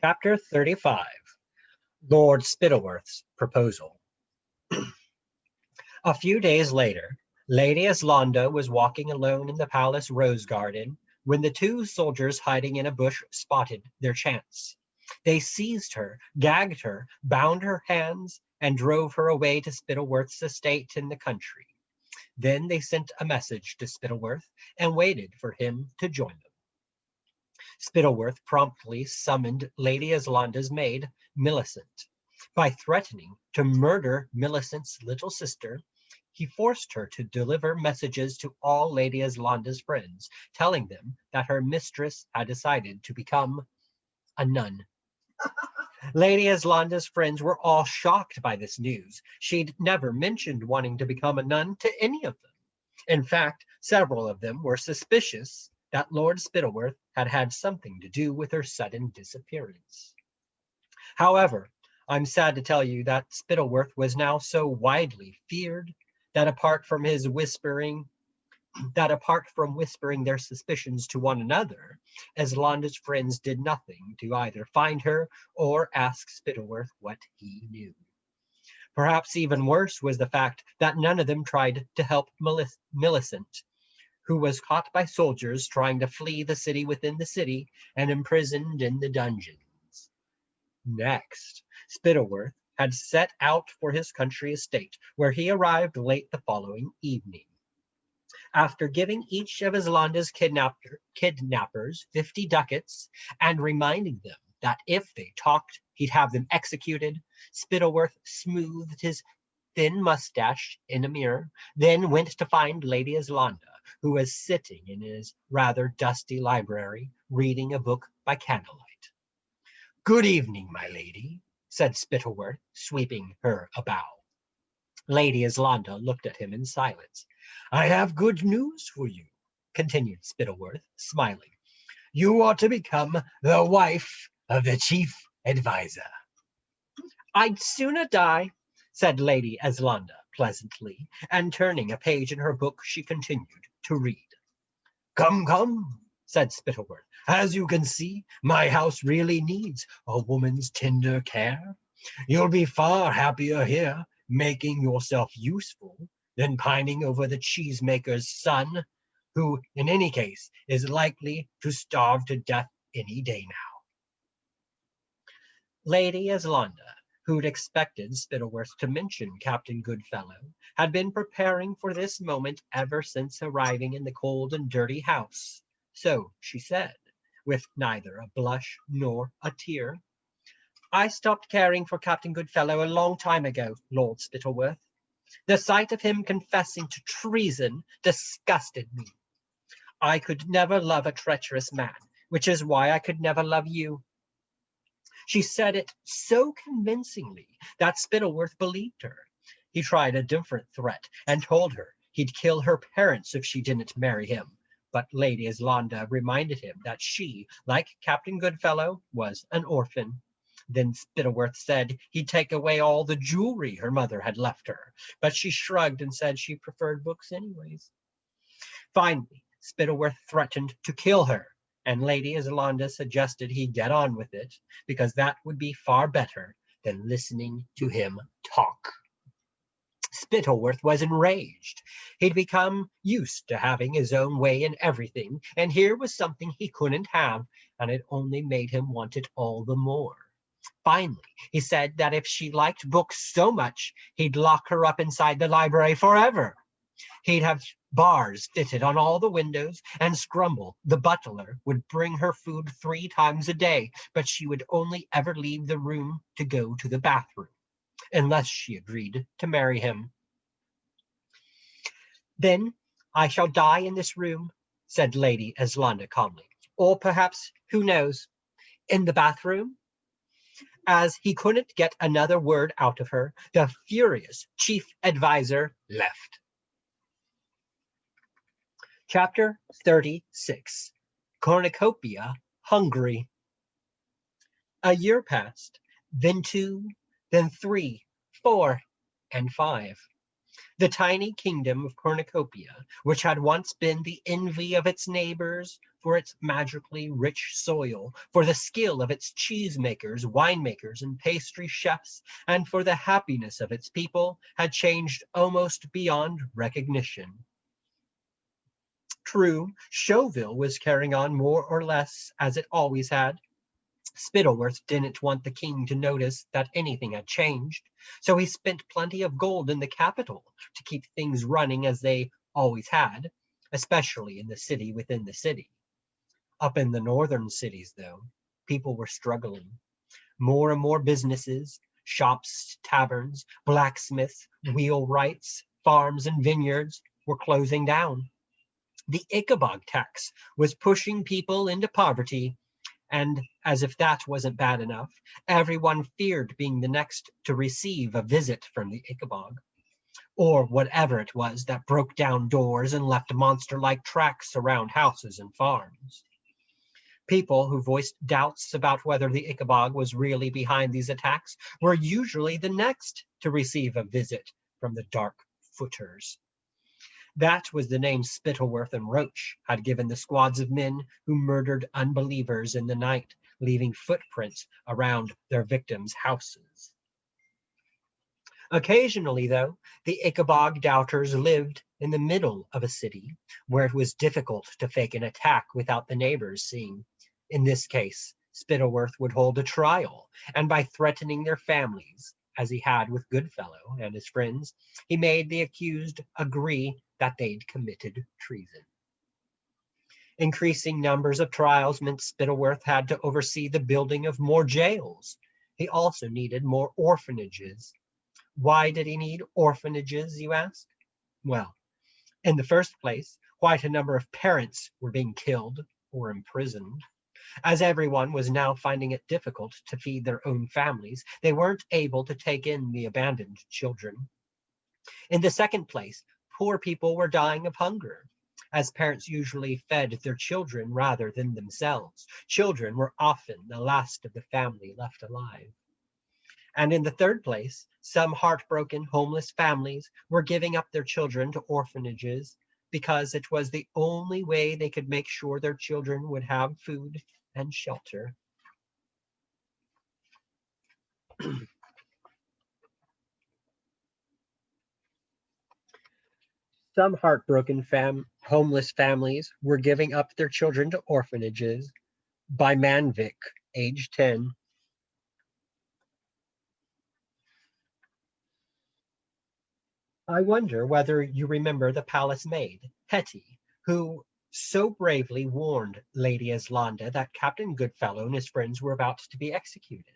Chapter 35. Lord Spittleworth's Proposal. A few days later, Lady Eslanda was walking alone in the palace rose garden when the two soldiers hiding in a bush spotted their chance. They seized her, gagged her, bound her hands, and drove her away to Spittleworth's estate in the country. Then they sent a message to Spittleworth and waited for him to join them. Spittleworth promptly summoned Lady Eslanda's maid, Millicent. By threatening to murder Millicent's little sister, he forced her to deliver messages to all Lady Eslanda's friends, telling them that her mistress had decided to become a nun. Lady Eslanda's friends were all shocked by this news. She'd never mentioned wanting to become a nun to any of them. In fact, several of them were suspicious that Lord Spittleworth had had something to do with her sudden disappearance. However, I'm sad to tell you that Spittleworth was now so widely feared that apart from whispering their suspicions to one another, Eslanda's friends did nothing to either find her or ask Spittleworth what he knew. Perhaps even worse was the fact that none of them tried to help Millicent, who was caught by soldiers trying to flee the city within the city and imprisoned in the dungeons. Next, Spittleworth had set out for his country estate, where he arrived late the following evening. After giving each of Eslanda's kidnappers 50 ducats and reminding them that if they talked, he'd have them executed, Spittleworth smoothed his thin mustache in a mirror, then went to find Lady Eslanda, who was sitting in his rather dusty library, reading a book by candlelight. "Good evening, my lady," said Spittleworth, sweeping her a bow. Lady Eslanda looked at him in silence. "I have good news for you," continued Spittleworth, smiling. "You are to become the wife of the chief advisor." "I'd sooner die," said Lady Eslanda pleasantly, and turning a page in her book, she continued to read. "Come, come," said Spittleworth. "As you can see, my house really needs a woman's tender care. You'll be far happier here, making yourself useful, than pining over the cheesemaker's son, who, in any case, is likely to starve to death any day now." Lady Eslanda, who'd expected Spittleworth to mention Captain Goodfellow, had been preparing for this moment ever since arriving in the cold and dirty house. So she said, with neither a blush nor a tear, "I stopped caring for Captain Goodfellow a long time ago, Lord Spittleworth. The sight of him confessing to treason disgusted me. I could never love a treacherous man, which is why I could never love you." She said it so convincingly that Spittleworth believed her. He tried a different threat and told her he'd kill her parents if she didn't marry him. But Lady Eslanda reminded him that she, like Captain Goodfellow, was an orphan. Then Spittleworth said he'd take away all the jewelry her mother had left her, but she shrugged and said she preferred books anyways. Finally, Spittleworth threatened to kill her, and Lady Eslanda suggested he get on with it, because that would be far better than listening to him talk. Spittleworth was enraged. He'd become used to having his own way in everything, and here was something he couldn't have, and it only made him want it all the more. Finally, he said that if she liked books so much, he'd lock her up inside the library forever. He'd have bars fitted on all the windows, and Scrumble, the butler, would bring her food 3 times a day, but she would only ever leave the room to go to the bathroom, unless she agreed to marry him. "Then I shall die in this room," said Lady Eslanda calmly. "Or perhaps, who knows, in the bathroom?" As he couldn't get another word out of her, the furious chief advisor left. Chapter 36. Cornucopia, Hungary. A year passed, then 2, then 3, 4, and 5. The tiny kingdom of Cornucopia, which had once been the envy of its neighbors, for its magically rich soil, for the skill of its cheesemakers, winemakers, and pastry chefs, and for the happiness of its people, had changed almost beyond recognition. True, Showville was carrying on more or less as it always had. Spittleworth didn't want the king to notice that anything had changed, so he spent plenty of gold in the capital to keep things running as they always had, especially in the city within the city. Up in the northern cities, though, people were struggling. More and more businesses, shops, taverns, blacksmiths, wheelwrights, farms, and vineyards were closing down. The Ickabog tax was pushing people into poverty, and as if that wasn't bad enough, everyone feared being the next to receive a visit from the Ickabog, or whatever it was that broke down doors and left monster-like tracks around houses and farms. People who voiced doubts about whether the Ichabod was really behind these attacks were usually the next to receive a visit from the Dark Footers. That was the name Spittleworth and Roach had given the squads of men who murdered unbelievers in the night, leaving footprints around their victims' houses. Occasionally, though, the Ickabog doubters lived in the middle of a city where it was difficult to fake an attack without the neighbors seeing. In this case, Spittleworth would hold a trial, and by threatening their families, as he had with Goodfellow and his friends, he made the accused agree that they'd committed treason. Increasing numbers of trials meant Spittleworth had to oversee the building of more jails. He also needed more orphanages. Why did he need orphanages, you ask? Well, in the first place, quite a number of parents were being killed or imprisoned. As everyone was now finding it difficult to feed their own families, they weren't able to take in the abandoned children. In the second place, poor people were dying of hunger, as parents usually fed their children rather than themselves. Children were often the last of the family left alive. And in the third place, some heartbroken homeless families were giving up their children to orphanages because it was the only way they could make sure their children would have food and shelter. Some heartbroken homeless families were giving up their children to orphanages. By Manvik, age 10. I wonder whether you remember the palace maid, Hetty, who so bravely warned Lady Eslanda that Captain Goodfellow and his friends were about to be executed.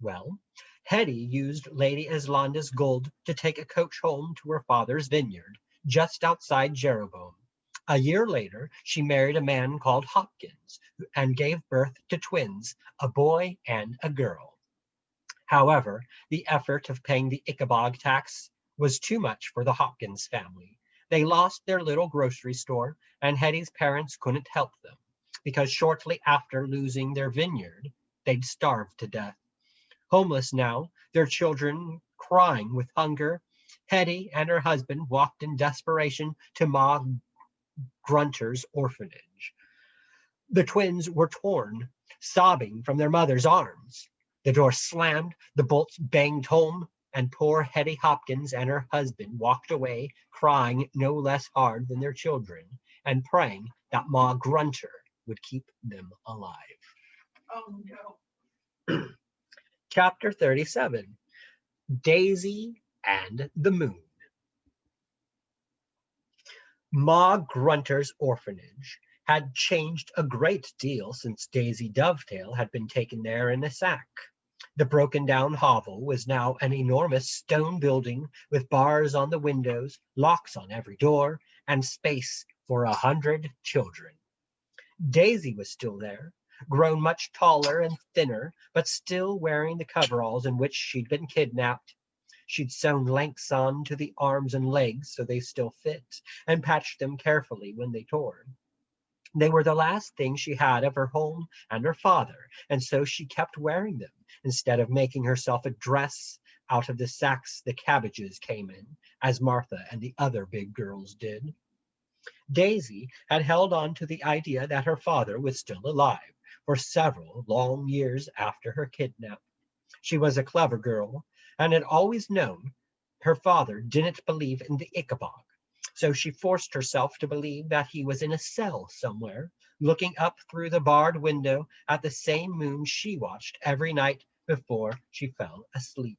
Well, Hetty used Lady Eslanda's gold to take a coach home to her father's vineyard, just outside Jeroboam. A year later, she married a man called Hopkins and gave birth to twins, a boy and a girl. However, the effort of paying the Ickabog tax was too much for the Hopkins family. They lost their little grocery store, and Hetty's parents couldn't help them, because shortly after losing their vineyard, they'd starved to death. Homeless now, their children crying with hunger, Hetty and her husband walked in desperation to Ma Grunter's orphanage. The twins were torn, sobbing from their mother's arms. The door slammed, the bolts banged home, and poor Hetty Hopkins and her husband walked away, crying no less hard than their children, and praying that Ma Grunter would keep them alive. Oh no. Chapter 37, Daisy and the Moon. Ma Grunter's orphanage had changed a great deal since Daisy Dovetail had been taken there in a sack. The broken-down hovel was now an enormous stone building with bars on the windows, locks on every door, and space for 100 children. Daisy was still there, grown much taller and thinner, but still wearing the coveralls in which she'd been kidnapped. She'd sewn lengths on to the arms and legs so they still fit, and patched them carefully when they tore. They were the last thing she had of her home and her father, and so she kept wearing them, instead of making herself a dress out of the sacks the cabbages came in, as Martha and the other big girls did. Daisy had held on to the idea that her father was still alive for several long years after her kidnap. She was a clever girl and had always known her father didn't believe in the Ickabog, so she forced herself to believe that he was in a cell somewhere, looking up through the barred window at the same moon she watched every night before she fell asleep.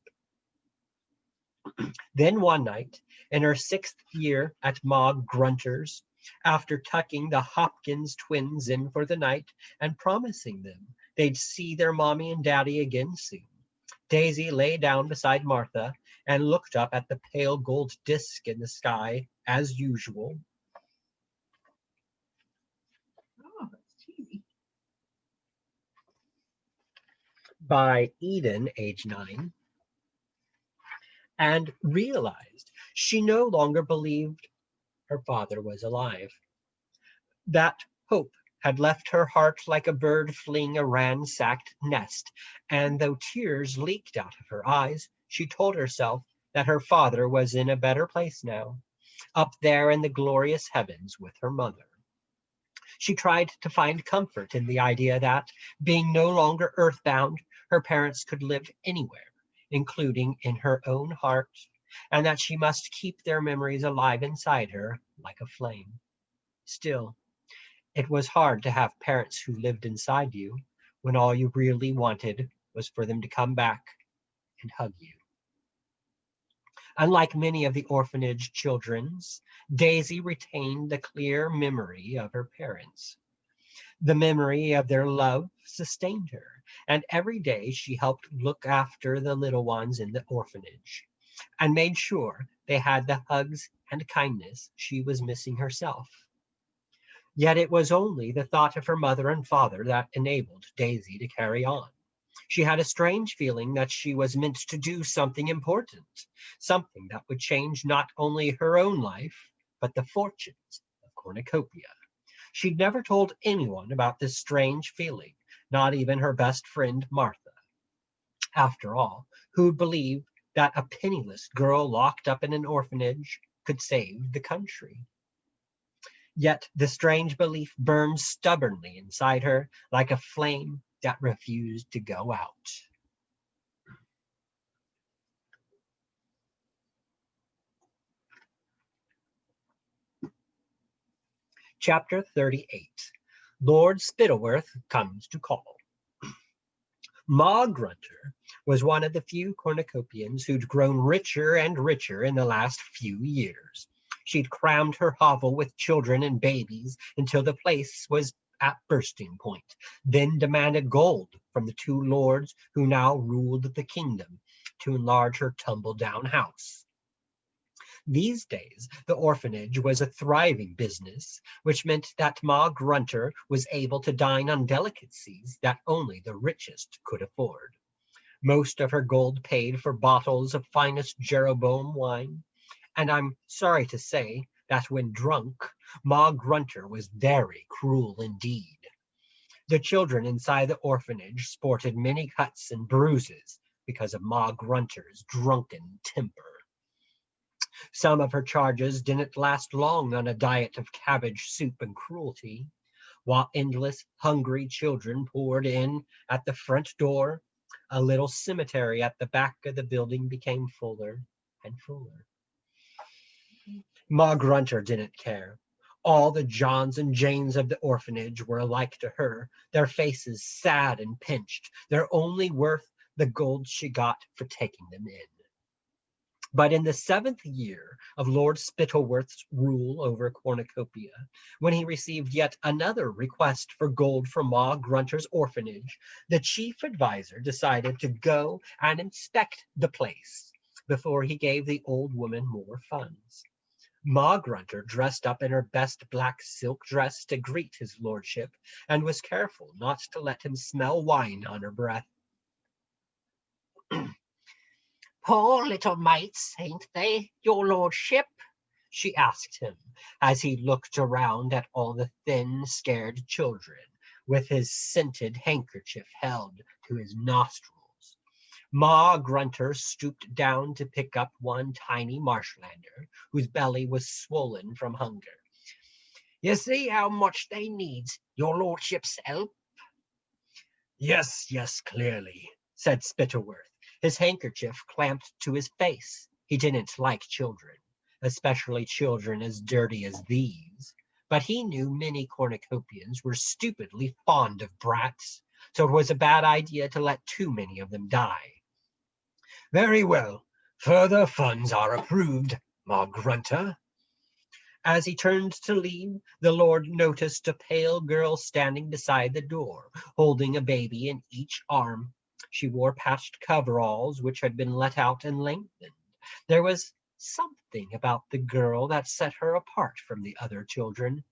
Then one night, in her 6th year at Ma Grunter's, after tucking the Hopkins twins in for the night and promising them they'd see their mommy and daddy again soon, Daisy lay down beside Martha and looked up at the pale gold disk in the sky as usual. Oh, that's cheesy. By Eden, age 9, and realized she no longer believed her father was alive. That hope had left her heart like a bird fleeing a ransacked nest, and though tears leaked out of her eyes, she told herself that her father was in a better place now, up there in the glorious heavens with her mother. She tried to find comfort in the idea that, being no longer earthbound, her parents could live anywhere, including in her own heart, and that she must keep their memories alive inside her like a flame. Still, it was hard to have parents who lived inside you when all you really wanted was for them to come back and hug you. Unlike many of the orphanage children's, Daisy retained the clear memory of her parents. The memory of their love sustained her, and every day she helped look after the little ones in the orphanage and made sure they had the hugs and kindness she was missing herself. Yet it was only the thought of her mother and father that enabled Daisy to carry on. She had a strange feeling that she was meant to do something important, something that would change not only her own life, but the fortunes of Cornucopia. She'd never told anyone about this strange feeling, not even her best friend Martha. After all, who'd believe that a penniless girl locked up in an orphanage could save the country? Yet the strange belief burned stubbornly inside her like a flame that refused to go out. Chapter 38. Lord Spittleworth Comes to Call. Ma Grunter was one of the few cornucopians who'd grown richer and richer in the last few years. She'd crammed her hovel with children and babies until the place was at bursting point, then demanded gold from the two lords who now ruled the kingdom to enlarge her tumble-down house. These days, the orphanage was a thriving business, which meant that Ma Grunter was able to dine on delicacies that only the richest could afford. Most of her gold paid for bottles of finest Jeroboam wine, and I'm sorry to say that when drunk, Ma Grunter was very cruel indeed. The children inside the orphanage sported many cuts and bruises because of Ma Grunter's drunken temper. Some of her charges didn't last long on a diet of cabbage soup and cruelty. While endless, hungry children poured in at the front door, a little cemetery at the back of the building became fuller and fuller. Ma Grunter didn't care. All the Johns and Janes of the orphanage were alike to her, their faces sad and pinched, their only worth the gold she got for taking them in. But in the 7th year of Lord Spittleworth's rule over Cornucopia, when he received yet another request for gold from Ma Grunter's orphanage, the chief adviser decided to go and inspect the place before he gave the old woman more funds. Ma Grunter dressed up in her best black silk dress to greet his lordship, and was careful not to let him smell wine on her breath. "Poor little mates, ain't they, your lordship?" she asked him, as he looked around at all the thin, scared children, with his scented handkerchief held to his nostrils. Ma Grunter stooped down to pick up one tiny marshlander, whose belly was swollen from hunger. You see how much they needs your lordship's help? Yes, yes, clearly, said Spittleworth, his handkerchief clamped to his face. He didn't like children, especially children as dirty as these. But he knew many cornucopians were stupidly fond of brats, so it was a bad idea to let too many of them die. Very well. Further funds are approved, Ma Grunter. As he turned to leave, the Lord noticed a pale girl standing beside the door, holding a baby in each arm. She wore patched coveralls, which had been let out and lengthened. There was something about the girl that set her apart from the other children.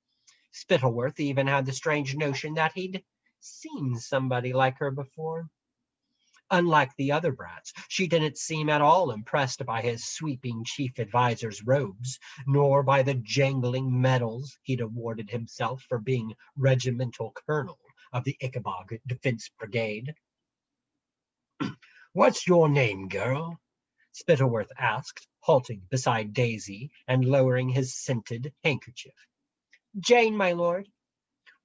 Spittleworth even had the strange notion that he'd seen somebody like her before. Unlike the other brats, she didn't seem at all impressed by his sweeping chief advisor's robes, nor by the jangling medals he'd awarded himself for being regimental colonel of the Ickabog Defense Brigade. What's your name, girl? Spittleworth asked, halting beside Daisy and lowering his scented handkerchief. Jane, my lord.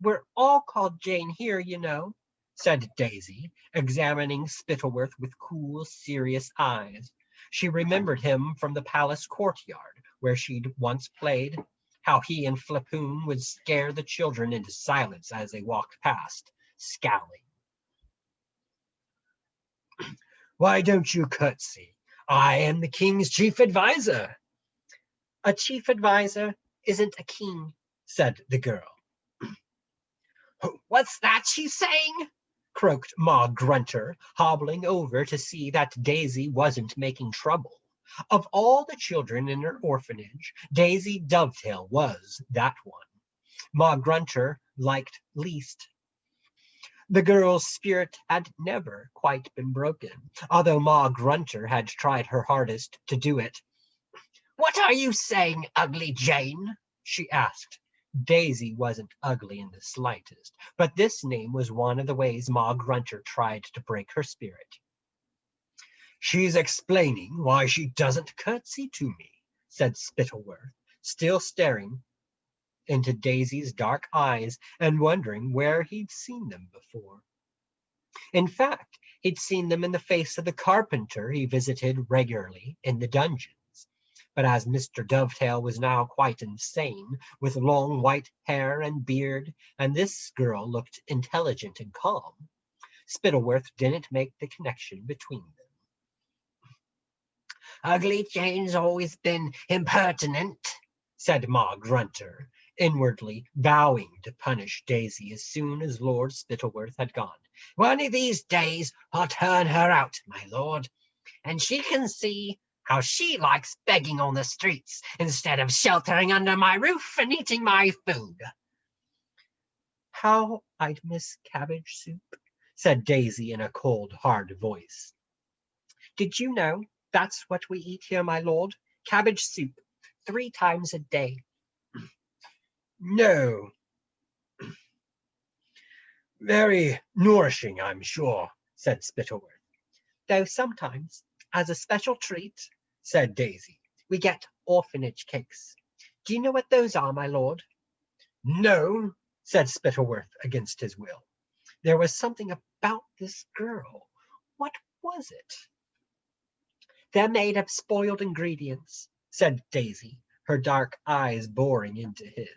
We're all called Jane here, you know, said Daisy, examining Spittleworth with cool, serious eyes. She remembered him from the palace courtyard, where she'd once played, how he and Flapoon would scare the children into silence as they walked past, scowling. Why don't you curtsy? I am the king's chief adviser. A chief adviser isn't a king, said the girl. What's that she's saying? Croaked Ma Grunter, hobbling over to see that Daisy wasn't making trouble. Of all the children in her orphanage, Daisy Dovetail was that one Ma Grunter liked least. The girl's spirit had never quite been broken, although Ma Grunter had tried her hardest to do it. What are you saying, ugly Jane? She asked. Daisy wasn't ugly in the slightest, but this name was one of the ways Ma Grunter tried to break her spirit. She's explaining why she doesn't curtsy to me, said Spittleworth, still staring into Daisy's dark eyes and wondering where he'd seen them before. In fact, he'd seen them in the face of the carpenter he visited regularly in the dungeon. But as Mr. Dovetail was now quite insane, with long white hair and beard, and this girl looked intelligent and calm, Spittleworth didn't make the connection between them. Ugly Jane's always been impertinent, said Ma Grunter, inwardly vowing to punish Daisy as soon as Lord Spittleworth had gone. One of these days I'll turn her out, my lord, and she can see how she likes begging on the streets instead of sheltering under my roof and eating my food. How I'd miss cabbage soup, said Daisy in a cold, hard voice. Did you know that's what we eat here, my lord? Cabbage soup, 3 times a day. No. Very nourishing, I'm sure, said Spittleworth. Though sometimes, as a special treat, said Daisy, we get orphanage cakes. Do you know what those are, my lord? No, said Spittleworth against his will. There was something about this girl. What was it? They're made of spoiled ingredients, said Daisy, her dark eyes boring into his.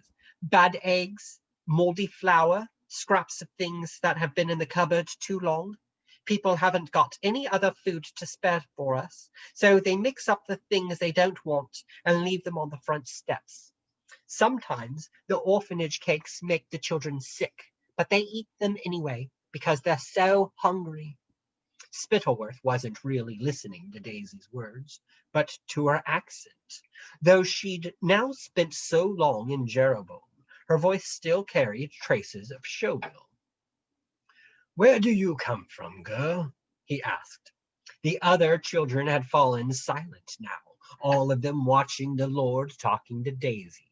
Bad eggs, moldy flour, scraps of things that have been in the cupboard too long. People haven't got any other food to spare for us, so they mix up the things they don't want and leave them on the front steps. Sometimes the orphanage cakes make the children sick, but they eat them anyway because they're so hungry. Spittleworth wasn't really listening to Daisy's words, but to her accent. Though she'd now spent so long in Jeroboam, her voice still carried traces of showbill. Where do you come from, girl? He asked. The other children had fallen silent now, all of them watching the Lord talking to Daisy.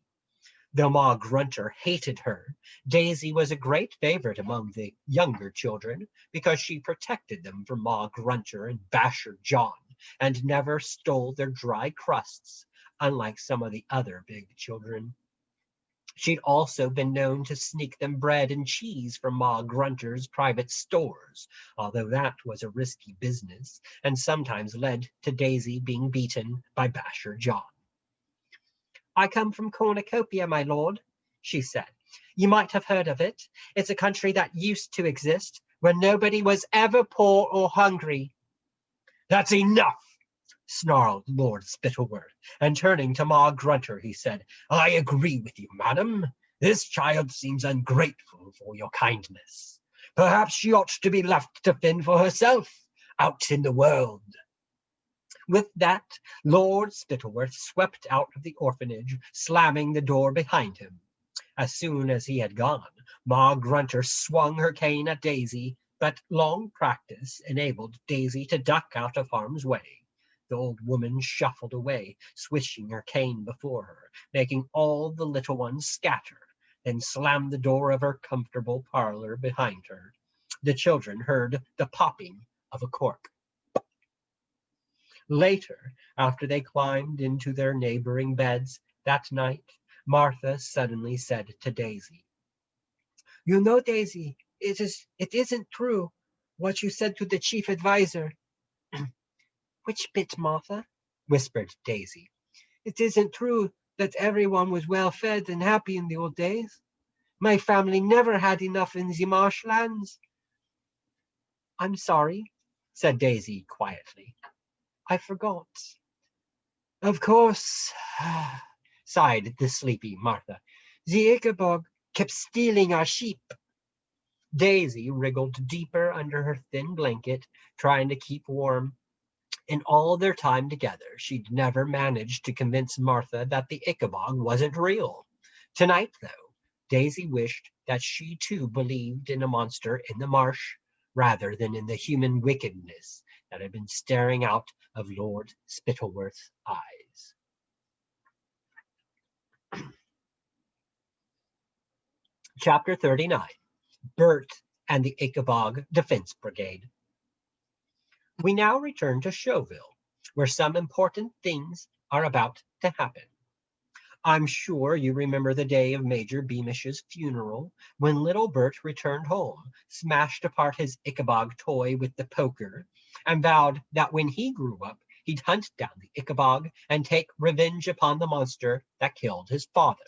Though Ma Grunter hated her, Daisy was a great favorite among the younger children because she protected them from Ma Grunter and Basher John and never stole their dry crusts, unlike some of the other big children. She'd also been known to sneak them bread and cheese from Ma Grunter's private stores, although that was a risky business and sometimes led to Daisy being beaten by Basher John. I come from Cornucopia, my lord, she said. You might have heard of it. It's a country that used to exist, where nobody was ever poor or hungry. That's enough, snarled Lord Spittleworth, and turning to Ma Grunter, he said, I agree with you, madam. This child seems ungrateful for your kindness. Perhaps she ought to be left to fend for herself out in the world. With that, Lord Spittleworth swept out of the orphanage, slamming the door behind him. As soon as he had gone, Ma Grunter swung her cane at Daisy, but long practice enabled Daisy to duck out of harm's way. The old woman shuffled away, swishing her cane before her, making all the little ones scatter, then slammed the door of her comfortable parlor behind her. The children heard the popping of a cork. Later, after they climbed into their neighboring beds that night, Martha suddenly said to Daisy, You know, Daisy, it isn't true what you said to the chief advisor. Which bit, Martha? Whispered Daisy. It isn't true that everyone was well fed and happy in the old days. My family never had enough in the marshlands. I'm sorry, said Daisy quietly. I forgot. Of course, sighed the sleepy Martha. The Ickabog kept stealing our sheep. Daisy wriggled deeper under her thin blanket, trying to keep warm. In all their time together, she'd never managed to convince Martha that the Ickabog wasn't real. Tonight, though, Daisy wished that she too believed in a monster in the marsh, rather than in the human wickedness that had been staring out of Lord Spittleworth's eyes. Chapter 39. Bert and the Ickabog Defense Brigade. We now return to Chauville, where some important things are about to happen. I'm sure you remember the day of Major Beamish's funeral, when little Bert returned home, smashed apart his Ickabog toy with the poker, and vowed that when he grew up, he'd hunt down the Ickabog and take revenge upon the monster that killed his father.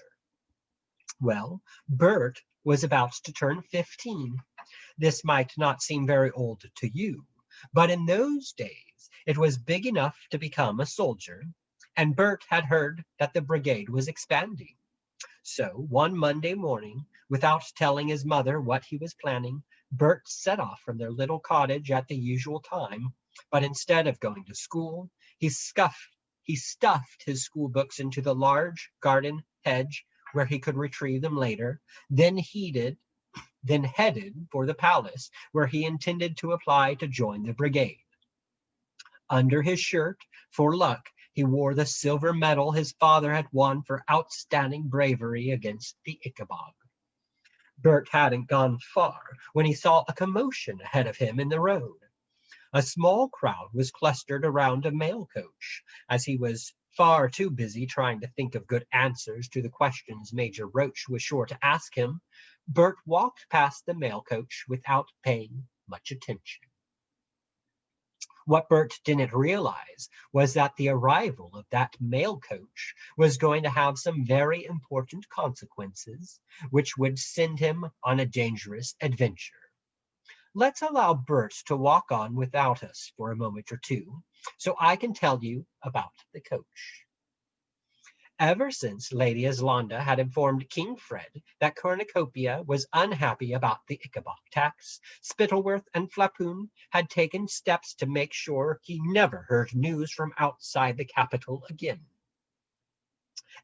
Well, Bert was about to turn 15. This might not seem very old to you, but in those days it was big enough to become a soldier, and Bert had heard that the brigade was expanding. So one Monday morning, without telling his mother what he was planning, Bert set off from their little cottage at the usual time, but instead of going to school, he stuffed his school books into the large garden hedge where he could retrieve them later, then headed for the palace where he intended to apply to join the brigade. Under his shirt, for luck, he wore the silver medal his father had won for outstanding bravery against the Ickabog. Bert hadn't gone far when he saw a commotion ahead of him in the road. A small crowd was clustered around a mail coach, as he was far too busy trying to think of good answers to the questions Major Roach was sure to ask him. Bert walked past the mail coach without paying much attention. What Bert didn't realize was that the arrival of that mail coach was going to have some very important consequences, which would send him on a dangerous adventure. Let's allow Bert to walk on without us for a moment or two, so I can tell you about the coach. Ever since Lady Islanda had informed King Fred that Cornucopia was unhappy about the Ickabog tax, Spittleworth and Flapoon had taken steps to make sure he never heard news from outside the capital again.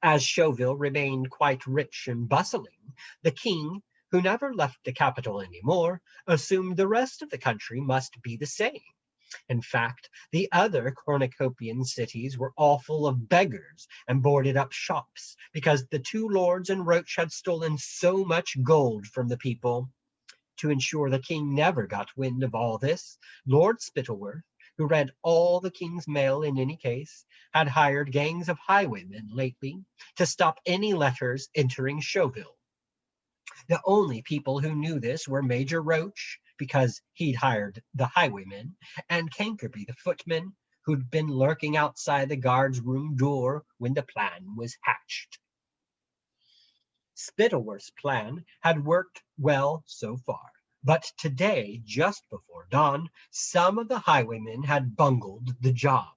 As Chauville remained quite rich and bustling, the king, who never left the capital any more, assumed the rest of the country must be the same. In fact, the other cornucopian cities were all full of beggars and boarded up shops, because the two lords and Roach had stolen so much gold from the people. To ensure the king never got wind of all this, Lord Spittleworth, who read all the king's mail in any case, had hired gangs of highwaymen lately to stop any letters entering Chauville. The only people who knew this were Major Roach, because he'd hired the highwaymen, and Cankerby, the footman, who'd been lurking outside the guard's room door when the plan was hatched. Spittleworth's plan had worked well so far, but today, just before dawn, some of the highwaymen had bungled the job.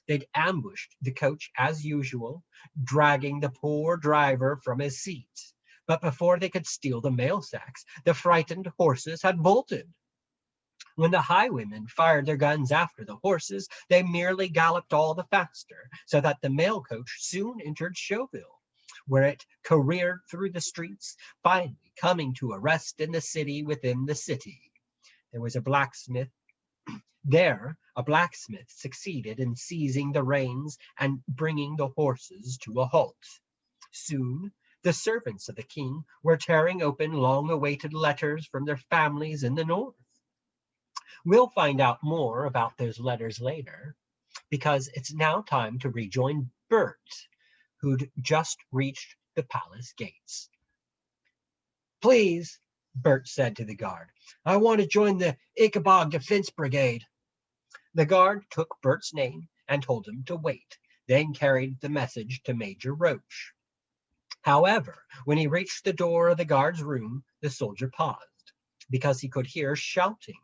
They'd ambushed the coach as usual, dragging the poor driver from his seat. But before they could steal the mail sacks, the frightened horses had bolted. When the highwaymen fired their guns after the horses, they merely galloped all the faster, so that the mail coach soon entered Chauville, where it careered through the streets, finally coming to a rest in the city within the city. There was a blacksmith. There, a blacksmith succeeded in seizing the reins and bringing the horses to a halt. Soon, the servants of the king were tearing open long-awaited letters from their families in the north. We'll find out more about those letters later, because it's now time to rejoin Bert, who'd just reached the palace gates. "Please," Bert said to the guard, "I want to join the Ickabog Defense Brigade." The guard took Bert's name and told him to wait, then carried the message to Major Roach. However, when he reached the door of the guard's room, the soldier paused, because he could hear shouting.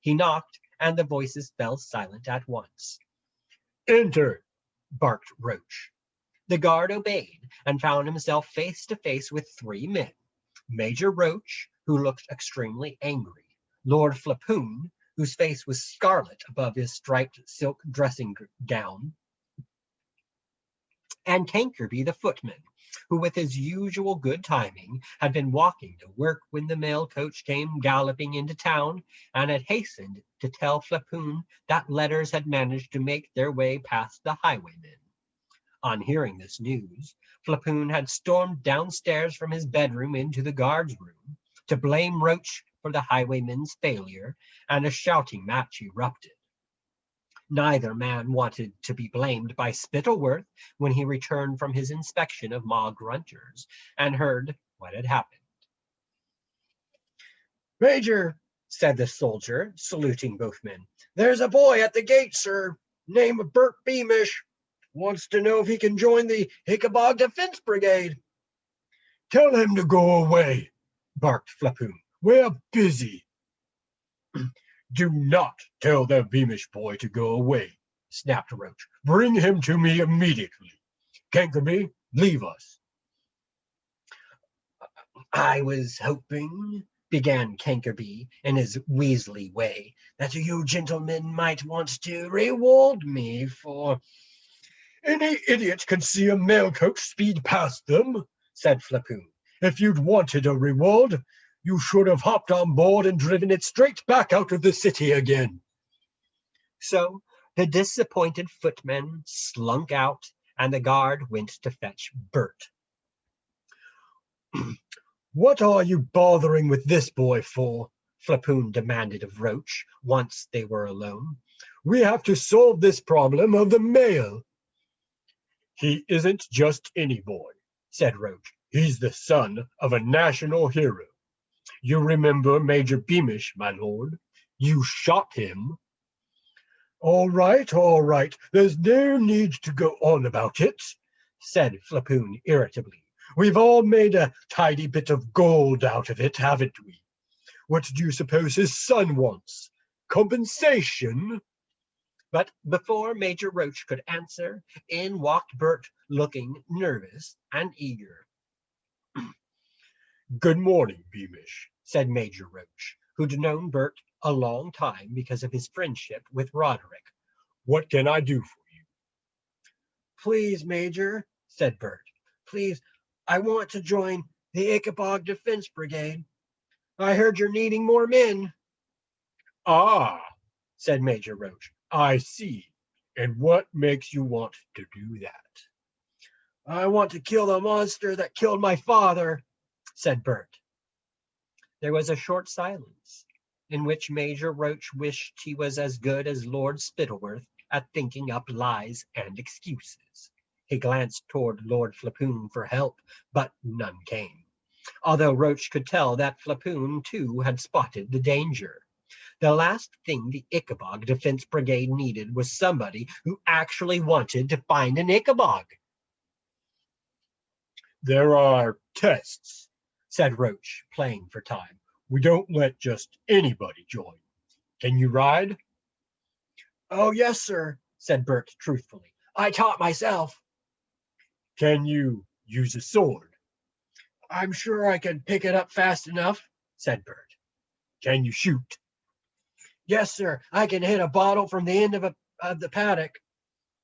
He knocked, and the voices fell silent at once. "Enter," barked Roach. The guard obeyed and found himself face to face with three men: Major Roach, who looked extremely angry; Lord Flapoon, whose face was scarlet above his striped silk dressing gown; and Cankerby the footman, who with his usual good timing had been walking to work when the mail coach came galloping into town, and had hastened to tell Flapoon that letters had managed to make their way past the highwaymen. On hearing this news, Flapoon had stormed downstairs from his bedroom into the guard's room to blame Roach for the highwaymen's failure, and a shouting match erupted. Neither man wanted to be blamed by Spittleworth when he returned from his inspection of Ma Grunters and heard what had happened. "Major," said the soldier, saluting both men, "there's a boy at the gate, sir, named Bert Beamish. Wants to know if he can join the Ickabog Defense Brigade." "Tell him to go away," barked Flapoon. "We're busy." "Do not tell the Beamish boy to go away," snapped Roach. "Bring him to me immediately. Cankerby, leave us." "I was hoping," began Cankerby in his Weasley way, "that you gentlemen might want to reward me for—" "Any idiot can see a mail coach speed past them," said Flapoon. "If you'd wanted a reward, you should have hopped on board and driven it straight back out of the city again." So the disappointed footman slunk out, and the guard went to fetch Bert. "What are you bothering with this boy for?" Flapoon demanded of Roach, once they were alone. "We have to solve this problem of the mail." "He isn't just any boy," said Roach. "He's the son of a national hero. You remember Major Beamish, my lord? You shot him." All right. There's no need to go on about it," said Flapoon irritably. "We've all made a tidy bit of gold out of it, haven't we? What do you suppose his son wants? Compensation?" But before Major Roach could answer, in walked Bert, looking nervous and eager. "Good morning, Beamish," said Major Roach, who'd known Bert a long time because of his friendship with Roderick. "What can I do for you?" "Please, Major," said Bert, "please, I want to join the Ickabog Defense Brigade. I heard you're needing more men." "Ah," said Major Roach, "I see. And what makes you want to do that?" "I want to kill the monster that killed my father," said Bert. There was a short silence. in which Major Roach wished he was as good as Lord Spittleworth at thinking up lies and excuses. He glanced toward Lord Flapoon for help, but none came, although Roach could tell that Flapoon, too, had spotted the danger. The last thing the Ickabog Defense Brigade needed was somebody who actually wanted to find an Ickabog. "There are tests," said Roach, playing for time. "We don't let just anybody join. Can you ride?" "Oh, yes, sir," said Bert truthfully. "I taught myself." "Can you use a sword?" "I'm sure I can pick it up fast enough," said Bert. "Can you shoot?" "Yes, sir, I can hit a bottle from the end of the paddock."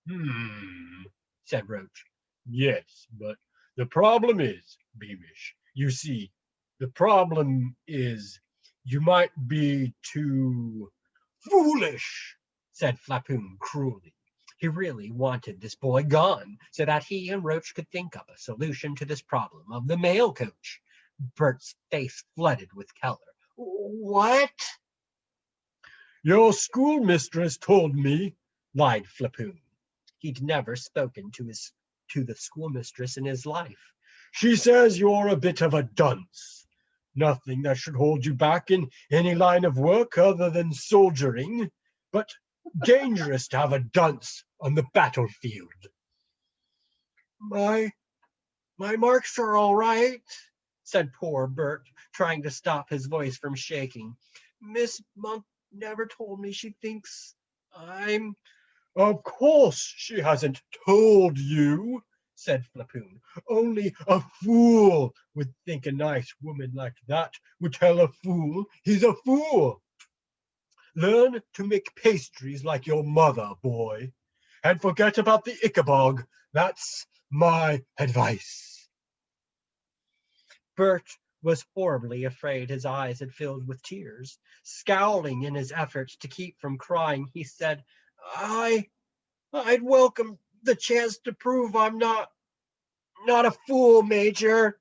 "Hmm," said Roach. "Yes, but the problem is, Beamish, you see, the problem is you might be too foolish," said Flapoon cruelly. He really wanted this boy gone so that he and Roach could think up a solution to this problem of the mail coach. Bert's face flooded with color. "What?" "Your schoolmistress told me," lied Flapoon. He'd never spoken to the schoolmistress in his life. "She says you're a bit of a dunce. Nothing that should hold you back in any line of work other than soldiering, but dangerous to have a dunce on the battlefield." My my marks are all right," said poor Bert, trying to stop his voice from shaking. "Miss Monk never told me she thinks I'm—" "Of course she hasn't told you," said Flapoon. "Only a fool would think a nice woman like that would tell a fool he's a fool. Learn to make pastries like your mother, boy, and forget about the Ickabog. That's my advice." Bert was horribly afraid his eyes had filled with tears. Scowling in his efforts to keep from crying, he said, I'd welcome the chance to prove I'm not a fool, Major."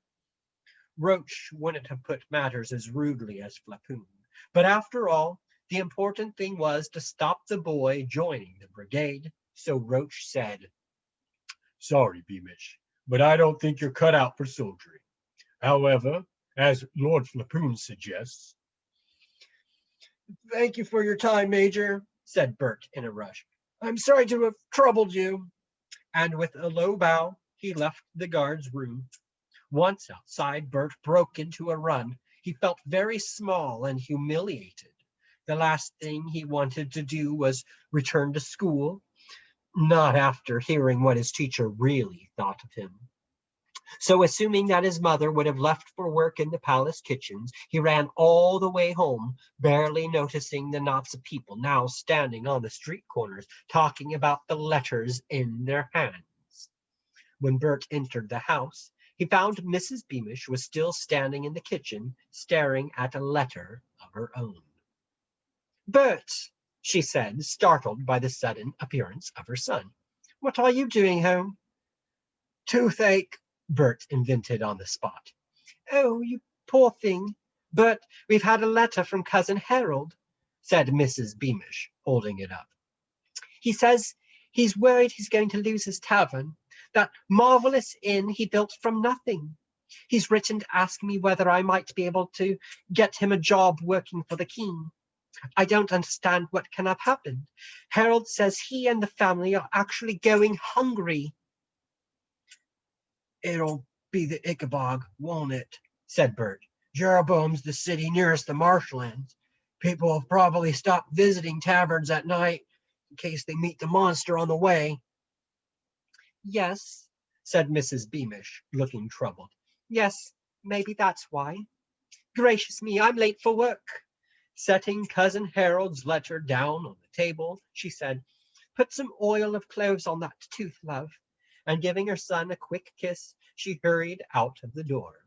Roach wouldn't have put matters as rudely as Flapoon, but after all, the important thing was to stop the boy joining the brigade. So Roach said, "Sorry, Beamish, but I don't think you're cut out for soldiering. However, as Lord Flapoon suggests—" "Thank you for your time, Major," said Bert in a rush. "I'm sorry to have troubled you." And with a low bow, he left the guard's room. Once outside, Bert broke into a run. He felt very small and humiliated. The last thing he wanted to do was return to school, not after hearing what his teacher really thought of him. So, assuming that his mother would have left for work in the palace kitchens, he ran all the way home, barely noticing the knots of people now standing on the street corners, talking about the letters in their hands. When Bert entered the house, he found Mrs. Beamish was still standing in the kitchen, staring at a letter of her own. "Bert," she said, startled by the sudden appearance of her son, "what are you doing home?" "Toothache," Bert invented on the spot. "Oh, you poor thing. But we've had a letter from Cousin Harold," said Mrs. Beamish, holding it up. "He says he's worried he's going to lose his tavern, that marvelous inn he built from nothing. He's written to ask me whether I might be able to get him a job working for the king. I don't understand what can have happened. Harold says he and the family are actually going hungry." "It'll be the Ickabog, won't it?" said Bert. "Jeroboam's the city nearest the marshlands. People will probably stop visiting taverns at night in case they meet the monster on the way." "Yes," said Mrs. Beamish, looking troubled. "Yes, maybe that's why. Gracious me, I'm late for work." Setting Cousin Harold's letter down on the table, she said, "Put some oil of cloves on that tooth, love." And giving her son a quick kiss, she hurried out of the door.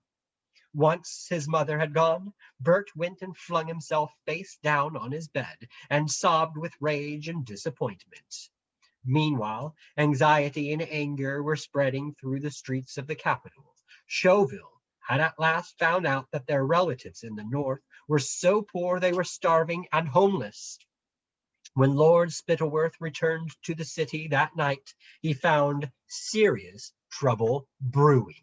Once his mother had gone, Bert went and flung himself face down on his bed and sobbed with rage and disappointment. Meanwhile, anxiety and anger were spreading through the streets of the capital. Chauville had at last found out that their relatives in the north were so poor they were starving and homeless. When Lord Spittleworth returned to the city that night, he found serious trouble brewing.